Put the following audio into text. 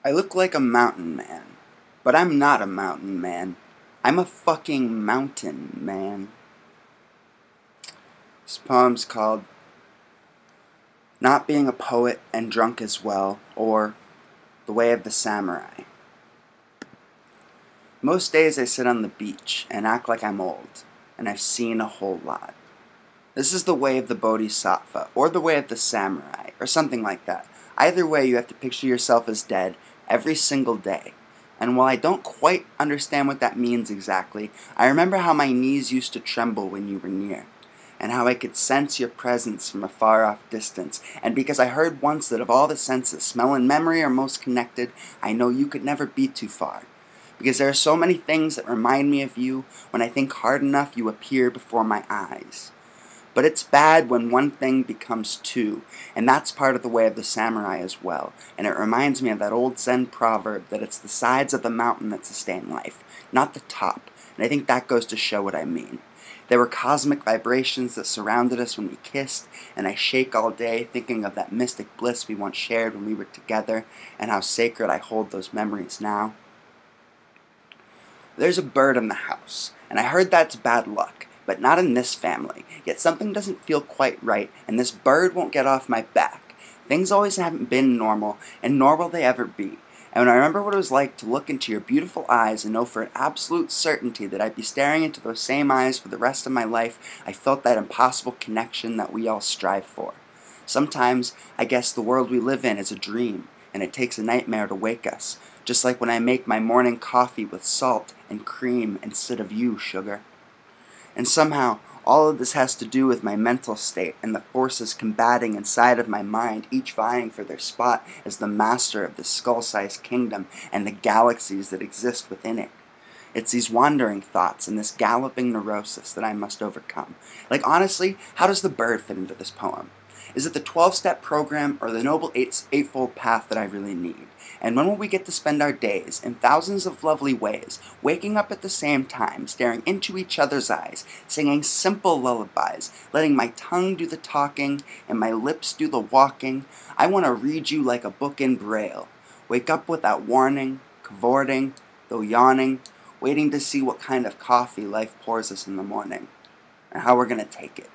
I look like a mountain man, but I'm not a mountain man. I'm a fucking mountain man. This poem's called Not Being a Poet and Drunk as Well, or The Way of the Samurai. Most days I sit on the beach and act like I'm old, and I've seen a whole lot. This is the way of the bodhisattva, or the way of the samurai, or something like that. Either way, you have to picture yourself as dead every single day. And while I don't quite understand what that means exactly, I remember how my knees used to tremble when you were near, and how I could sense your presence from a far-off distance. And because I heard once that of all the senses, smell and memory are most connected, I know you could never be too far. Because there are so many things that remind me of you. When I think hard enough, you appear before my eyes. But it's bad when one thing becomes two, and that's part of the way of the samurai as well. And it reminds me of that old Zen proverb that it's the sides of the mountain that sustain life, not the top. And I think that goes to show what I mean. There were cosmic vibrations that surrounded us when we kissed, and I shake all day thinking of that mystic bliss we once shared when we were together, and how sacred I hold those memories now. There's a bird in the house, and I heard that's bad luck. But not in this family. Yet something doesn't feel quite right, and this bird won't get off my back. Things always haven't been normal, and nor will they ever be. And when I remember what it was like to look into your beautiful eyes and know for an absolute certainty that I'd be staring into those same eyes for the rest of my life, I felt that impossible connection that we all strive for. Sometimes, I guess the world we live in is a dream, and it takes a nightmare to wake us, just like when I make my morning coffee with salt and cream instead of you, sugar. And somehow, all of this has to do with my mental state and the forces combating inside of my mind, each vying for their spot as the master of this skull-sized kingdom and the galaxies that exist within it. It's these wandering thoughts and this galloping neurosis that I must overcome. Like, honestly, how does the bird fit into this poem? Is it the 12-step program or the Noble Eightfold Path that I really need? And when will we get to spend our days, in thousands of lovely ways, waking up at the same time, staring into each other's eyes, singing simple lullabies, letting my tongue do the talking and my lips do the walking? I want to read you like a book in Braille. Wake up without warning, cavorting, though yawning, waiting to see what kind of coffee life pours us in the morning, and how we're going to take it.